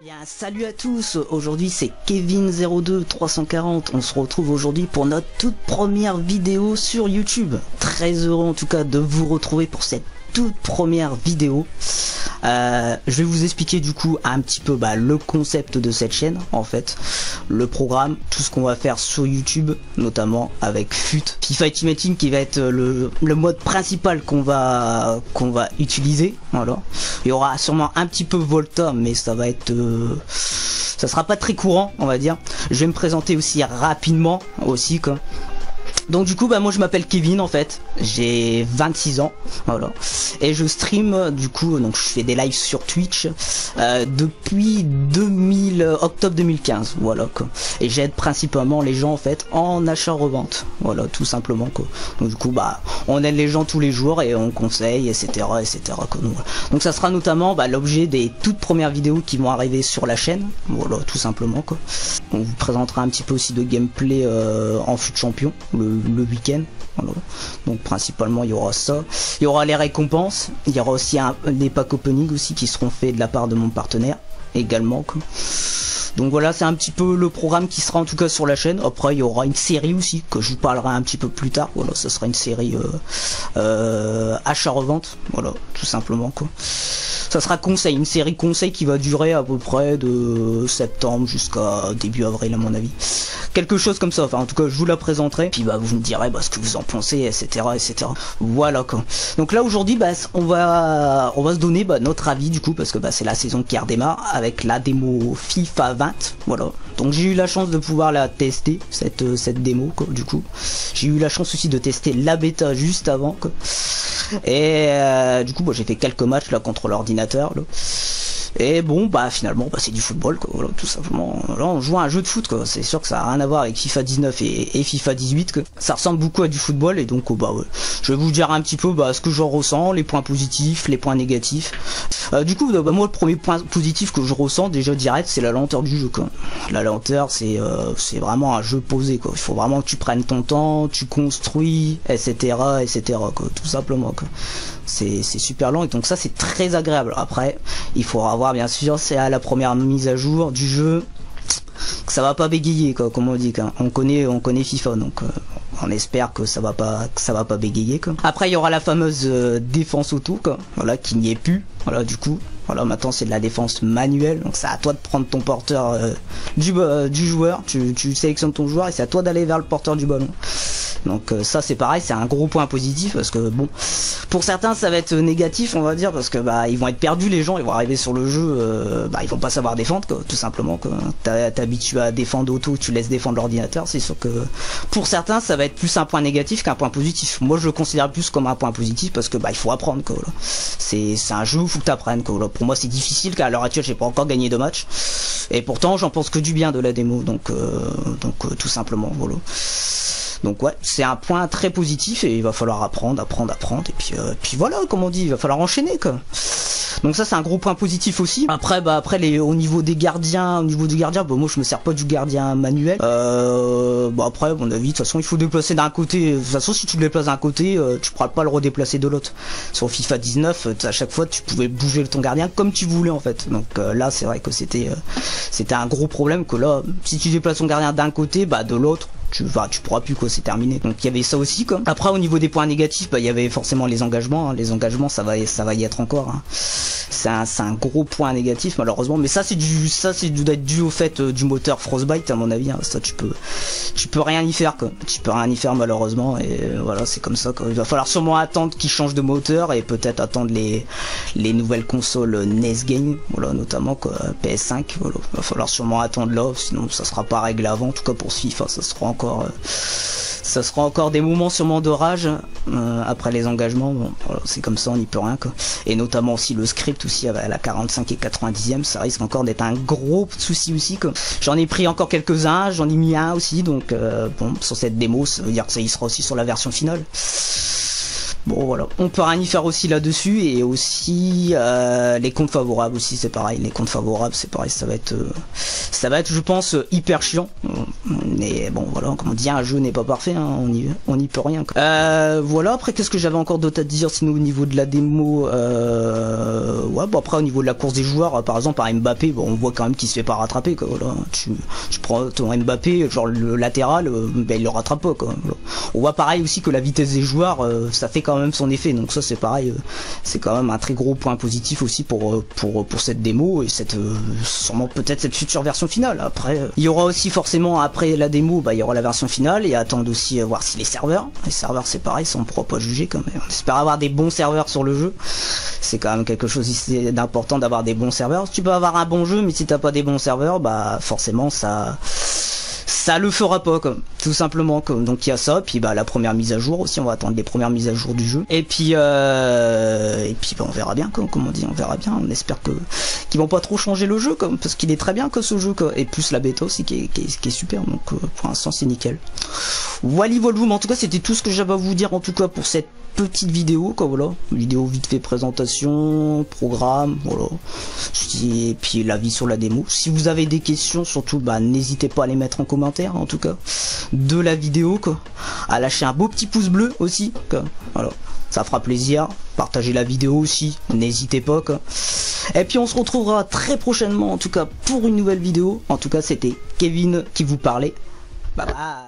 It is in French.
Bien, salut à tous, aujourd'hui c'est Kevin02 340, on se retrouve aujourd'hui pour notre toute première vidéo sur YouTube. Très heureux en tout cas de vous retrouver pour cette toute première vidéo. Je vais vous expliquer du coup un petit peu le concept de cette chaîne, en fait, le programme, tout ce qu'on va faire sur YouTube, notamment avec FUT, FIFA Ultimate Team qui va être le mode principal qu'on va utiliser. Voilà. Il y aura sûrement un petit peu Volta, mais ça va être ça sera pas très courant, on va dire. Je vais me présenter aussi rapidement aussi quoi. Donc du coup moi je m'appelle Kevin en fait, j'ai 26 ans, voilà, et je stream du coup, donc je fais des lives sur Twitch depuis octobre 2015, voilà quoi, et j'aide principalement les gens en fait en achat-revente, voilà, tout simplement quoi. Donc du coup on aide les gens tous les jours et on conseille, etc quoi. Donc ça sera notamment l'objet des toutes premières vidéos qui vont arriver sur la chaîne, voilà, tout simplement quoi. On vous présentera un petit peu aussi de gameplay en FUT champion le week-end, voilà. Donc principalement il y aura ça, il y aura les récompenses, il y aura aussi des packs opening aussi qui seront faits de la part de mon partenaire également quoi. Donc voilà, c'est un petit peu le programme qui sera en tout cas sur la chaîne. Après il y aura une série aussi que je vous parlerai un petit peu plus tard, voilà, ce sera une série achat-revente, voilà, tout simplement quoi. Ça sera conseil, une série conseil qui va durer à peu près de septembre jusqu'à début avril à mon avis. Quelque chose comme ça, enfin en tout cas je vous la présenterai, puis vous me direz ce que vous en pensez, etc. Voilà quoi. Donc là aujourd'hui on va se donner notre avis du coup, parce que c'est la saison qui redémarre avec la démo FIFA 20, voilà. Donc j'ai eu la chance de pouvoir la tester, cette démo quoi, du coup. J'ai eu la chance aussi de tester la bêta juste avant quoi. Et du coup j'ai fait quelques matchs là contre l'ordinateur là. Et bon finalement c'est du football quoi, voilà, tout simplement. Là on joue à un jeu de foot quoi, c'est sûr que ça a rien à voir avec FIFA 19 et FIFA 18 quoi. Ça ressemble beaucoup à du football, et donc ouais. Je vais vous dire un petit peu ce que j'en ressens, les points positifs, les points négatifs. Du coup moi le premier point positif que je ressens déjà direct, c'est la lenteur du jeu quoi. La lenteur c'est vraiment un jeu posé quoi, il faut vraiment que tu prennes ton temps, tu construis, etc quoi, tout simplement quoi. C'est super lent, et donc ça c'est très agréable. Après il faudra voir bien sûr, c'est à la première mise à jour du jeu que ça va pas bégayer quoi, comme on dit quoi. On connaît FIFA, donc on espère que ça va pas bégayer quoi. Après il y aura la fameuse défense auto quoi, voilà, qui n'y est plus, voilà, du coup voilà, maintenant c'est de la défense manuelle, donc c'est à toi de prendre ton porteur du joueur, tu sélectionnes ton joueur et c'est à toi d'aller vers le porteur du ballon. Donc ça c'est pareil, c'est un gros point positif, parce que bon, pour certains ça va être négatif on va dire, parce que ils vont être perdus, les gens ils vont arriver sur le jeu, ils vont pas savoir défendre quoi, tout simplement quoi. T'es habitué à défendre auto, tu laisses défendre l'ordinateur, c'est sûr que pour certains ça va être plus un point négatif qu'un point positif. Moi je le considère plus comme un point positif, parce que il faut apprendre quoi, là. C'est un jeu où il faut que t'apprennes quoi, là. Pour moi c'est difficile, car à l'heure actuelle j'ai pas encore gagné de match, et pourtant j'en pense que du bien de la démo, donc tout simplement voilà. Donc ouais, c'est un point très positif, et il va falloir apprendre, et puis voilà, comme on dit, il va falloir enchaîner quoi. Donc ça c'est un gros point positif aussi. Après au niveau des gardiens, moi je me sers pas du gardien manuel. Après à mon avis de toute façon il faut déplacer d'un côté. De toute façon si tu le déplaces d'un côté, tu pourras pas le redéplacer de l'autre. Sur FIFA 19, à chaque fois tu pouvais bouger ton gardien comme tu voulais en fait. Donc là c'est vrai que c'était un gros problème, que là si tu déplaces ton gardien d'un côté, de l'autre tu pourras plus quoi, c'est terminé. Donc il y avait ça aussi quoi. Après au niveau des points négatifs, il y avait forcément les engagements, hein. Les engagements ça va y être encore, hein. C'est un gros point négatif malheureusement, mais ça doit être dû au fait du moteur Frostbite à mon avis, hein. Ça tu peux rien y faire quoi, malheureusement, et voilà, c'est comme ça quoi. Il va falloir sûrement attendre qu'ils changent de moteur, et peut-être attendre les nouvelles consoles NES Game, voilà, notamment quoi, PS5, voilà. Il va falloir sûrement attendre là, sinon ça sera pas réglé avant, en tout cas pour ce FIFA ça sera encore des moments sûrement de rage après les engagements. Bon, voilà, c'est comme ça, on n'y peut rien quoi. Et notamment aussi le script aussi à la 45 et 90e, ça risque encore d'être un gros souci aussi quoi. J'en ai pris encore quelques-uns, j'en ai mis un aussi, donc bon, sur cette démo ça veut dire que ça y sera aussi sur la version finale. Bon voilà, on peut rien y faire aussi là-dessus, et aussi les comptes favorables aussi c'est pareil, ça va être je pense hyper chiant. Mais bon, voilà, comme on dit, un jeu n'est pas parfait, hein, on y peut rien, quoi. Voilà, après, qu'est-ce que j'avais encore d'autre à dire, sinon au niveau de la démo, ouais, bon, après, au niveau de la course des joueurs, par exemple, par Mbappé, bon, on voit quand même qu'il se fait pas rattraper, quoi, voilà. Tu prends ton Mbappé, genre le latéral, ben, il le rattrape pas, quoi. Voilà. On voit pareil aussi que la vitesse des joueurs, ça fait quand même son effet, donc ça, c'est pareil, c'est quand même un très gros point positif aussi pour cette démo, et cette, sûrement peut-être cette future version finale. Après, il y aura aussi forcément, après la démo, bah, il y aura la version finale, et attendre aussi voir si les serveurs c'est pareil, ça on pourra pas juger quand même. On espère avoir des bons serveurs sur le jeu, c'est quand même quelque chose d'important d'avoir des bons serveurs. Tu peux avoir un bon jeu, mais si t'as pas des bons serveurs, bah forcément ça le fera pas, comme tout simplement, comme. Donc il y a ça, puis bah la première mise à jour aussi, on va attendre les premières mises à jour du jeu, et puis bah, on verra bien, comme on dit, on verra bien, on espère qu'ils vont pas trop changer le jeu, comme, parce qu'il est très bien que ce jeu, quoi. Et plus la bêta aussi qui est super, donc pour l'instant c'est nickel. Voilà, mais en tout cas c'était tout ce que j'avais à vous dire en tout cas pour cette petite vidéo, quoi, voilà, vidéo vite fait, présentation, programme, voilà, et puis l'avis sur la démo. Si vous avez des questions, surtout, bah n'hésitez pas à les mettre en commentaire, en tout cas, de la vidéo, quoi, à lâcher un beau petit pouce bleu aussi, quoi, voilà, ça fera plaisir, partagez la vidéo aussi, n'hésitez pas, quoi. Et puis on se retrouvera très prochainement, en tout cas, pour une nouvelle vidéo. En tout cas, c'était Kevin qui vous parlait, bye bye.